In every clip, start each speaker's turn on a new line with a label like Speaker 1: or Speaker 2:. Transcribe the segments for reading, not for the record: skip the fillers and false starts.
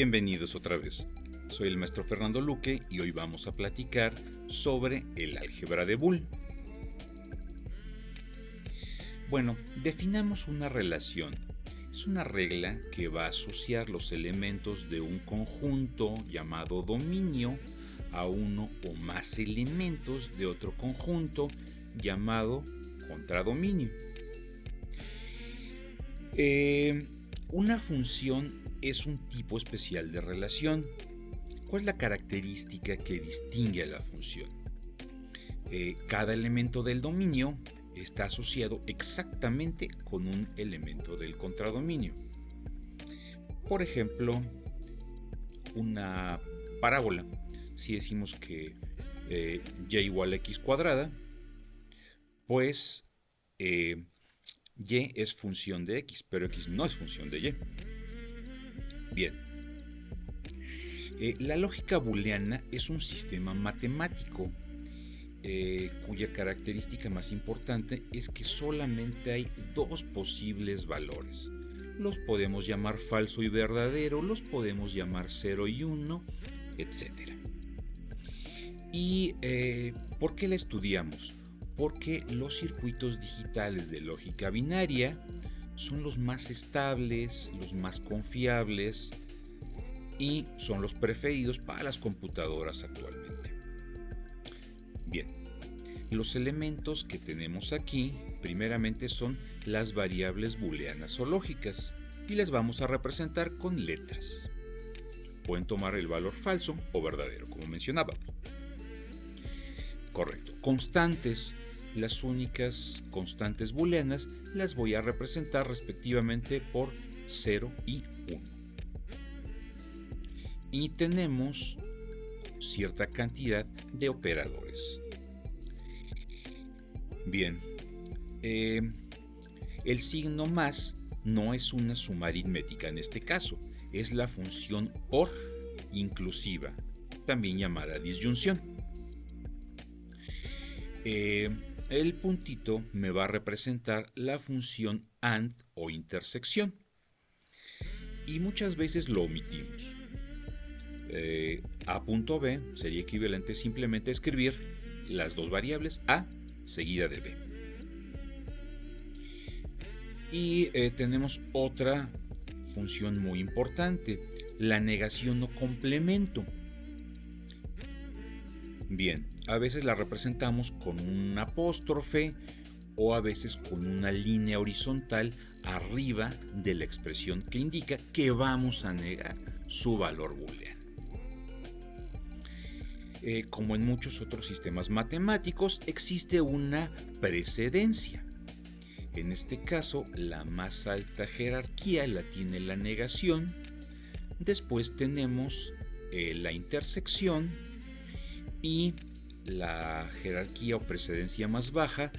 Speaker 1: Bienvenidos otra vez. Soy el maestro Fernando Luque y hoy vamos a platicar sobre el álgebra de Boole. Bueno, definamos una relación. Es una regla que va a asociar los elementos de un conjunto llamado dominio a uno o más elementos de otro conjunto llamado contradominio. Una función es un tipo especial de relación. ¿Cuál es la característica que distingue a la función? Cada elemento del dominio está asociado exactamente con un elemento del contradominio. Por ejemplo, una parábola. Si decimos que y igual a x cuadrada, pues y es función de x, pero x no es función de y. Bien. La lógica booleana es un sistema matemático cuya característica más importante es que solamente hay dos posibles valores. Los podemos llamar falso y verdadero, los podemos llamar 0 y 1, etc. ¿Y por qué la estudiamos? Porque los circuitos digitales de lógica binaria son los más estables, los más confiables y son los preferidos para las computadoras actualmente. Bien, los elementos que tenemos aquí primeramente son las variables booleanas o lógicas y las vamos a representar con letras. Pueden tomar el valor falso o verdadero, como mencionaba. Correcto. Constantes. Las únicas constantes booleanas las voy a representar respectivamente por 0 y 1. Y tenemos cierta cantidad de operadores. Bien, el signo más no es una suma aritmética en este caso, es la función OR inclusiva, también llamada disyunción. El puntito me va a representar la función AND o intersección y muchas veces lo omitimos. A punto B sería equivalente simplemente a escribir las dos variables A seguida de B. Y tenemos otra función muy importante, la negación o complemento. Bien, a veces la representamos con un apóstrofe o a veces con una línea horizontal arriba de la expresión que indica que vamos a negar su valor booleano. Como en muchos otros sistemas matemáticos, existe una precedencia. En este caso, la más alta jerarquía la tiene la negación. Después tenemos la intersección y la jerarquía o precedencia más baja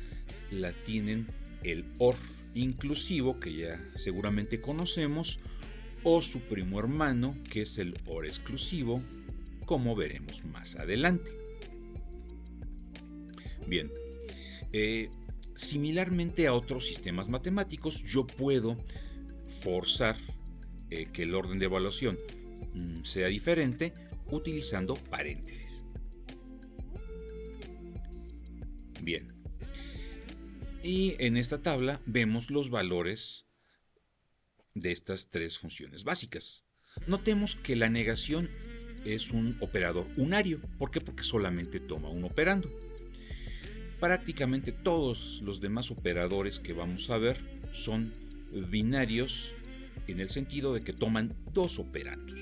Speaker 1: la tienen el OR inclusivo, que ya seguramente conocemos, o su primo hermano, que es el OR exclusivo, como veremos más adelante. Bien, similarmente a otros sistemas matemáticos, yo puedo forzar que el orden de evaluación sea diferente utilizando paréntesis. Bien, y en esta tabla vemos los valores de estas tres funciones básicas. Notemos que la negación es un operador unario. ¿Por qué? Porque solamente toma un operando. Prácticamente todos los demás operadores que vamos a ver son binarios en el sentido de que toman dos operandos.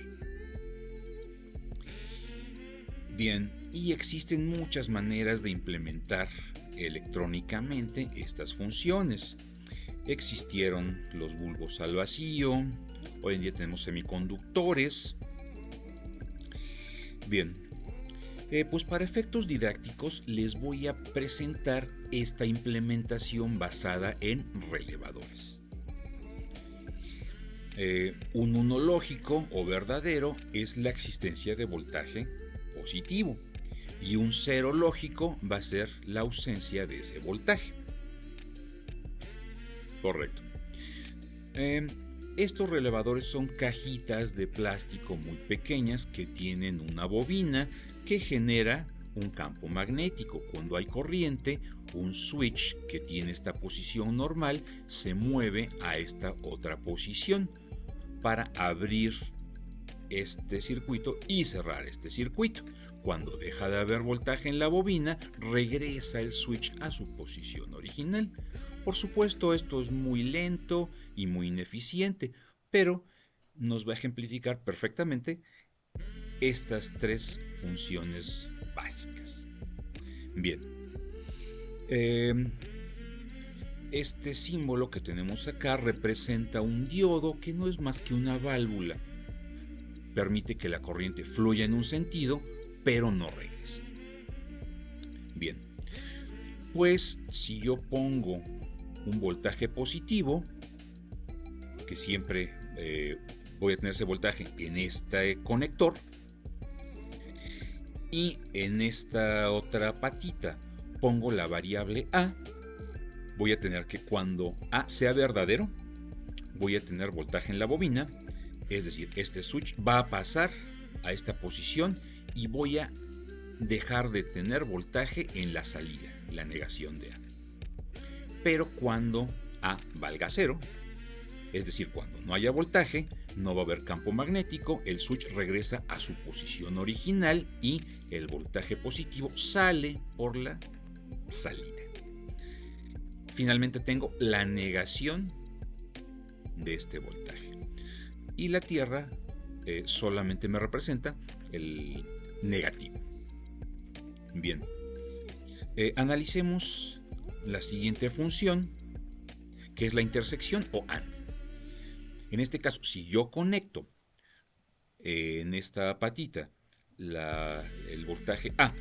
Speaker 1: Bien, y existen muchas maneras de implementar electrónicamente estas funciones. Existieron los bulbos al vacío, hoy en día tenemos semiconductores. Bien, pues para efectos didácticos les voy a presentar esta implementación basada en relevadores. Un uno lógico o verdadero es la existencia de voltaje positivo y un cero lógico va a ser la ausencia de ese voltaje. Correcto. Estos relevadores son cajitas de plástico muy pequeñas que tienen una bobina que genera un campo magnético. Cuando hay corriente, un switch que tiene esta posición normal se mueve a esta otra posición para abrir este circuito y cerrar este circuito. Cuando deja de haber voltaje en la bobina, regresa el switch a su posición original. Por supuesto, esto es muy lento y muy ineficiente, pero nos va a ejemplificar perfectamente estas tres funciones básicas. Bien, este símbolo que tenemos acá representa un diodo que no es más que una válvula. Permite que la corriente fluya en un sentido, pero no regrese. Bien, pues si yo pongo un voltaje positivo, que siempre voy a tener ese voltaje en este conector, y en esta otra patita pongo la variable A, voy a tener que cuando A sea verdadero, voy a tener voltaje en la bobina, es decir, este switch va a pasar a esta posición y voy a dejar de tener voltaje en la salida, la negación de A. Pero cuando A valga 0, es decir, cuando no haya voltaje, no va a haber campo magnético, el switch regresa a su posición original y el voltaje positivo sale por la salida. Finalmente tengo la negación de este voltaje. Y la Tierra solamente me representa el negativo. Bien, analicemos la siguiente función, que es la intersección o AND. En este caso, si yo conecto en esta patita el voltaje A,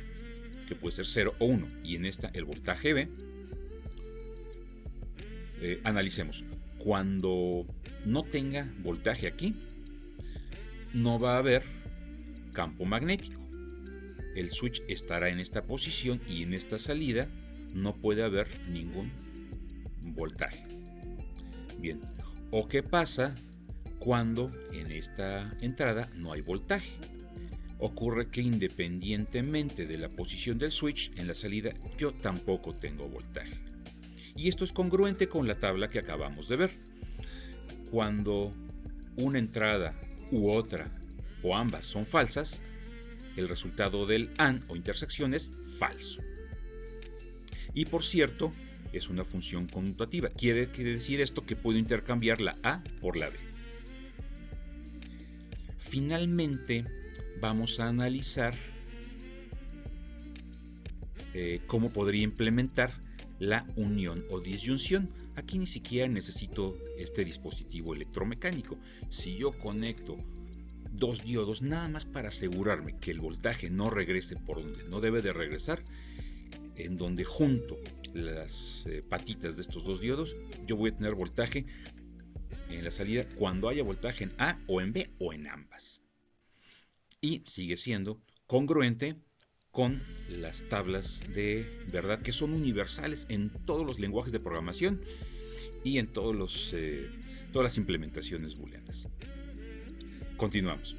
Speaker 1: que puede ser 0 o 1, y en esta el voltaje B, analicemos. Cuando no tenga voltaje aquí, no va a haber campo magnético. El switch estará en esta posición y en esta salida no puede haber ningún voltaje. Bien, ¿o qué pasa cuando en esta entrada no hay voltaje? Ocurre que independientemente de la posición del switch en la salida, yo tampoco tengo voltaje. Y esto es congruente con la tabla que acabamos de ver. Cuando una entrada u otra o ambas son falsas, el resultado del AND o intersección es falso. Y por cierto, es una función conmutativa. Quiere decir esto que puedo intercambiar la A por la B. Finalmente, vamos a analizar cómo podría implementar la unión o disyunción. Aquí ni siquiera necesito este dispositivo electromecánico. Si yo conecto dos diodos nada más para asegurarme que el voltaje no regrese por donde no debe de regresar, en donde junto las patitas de estos dos diodos, yo voy a tener voltaje en la salida cuando haya voltaje en A o en B o en ambas. Y sigue siendo congruente con las tablas de verdad que son universales en todos los lenguajes de programación y en todas las implementaciones booleanas. Continuamos.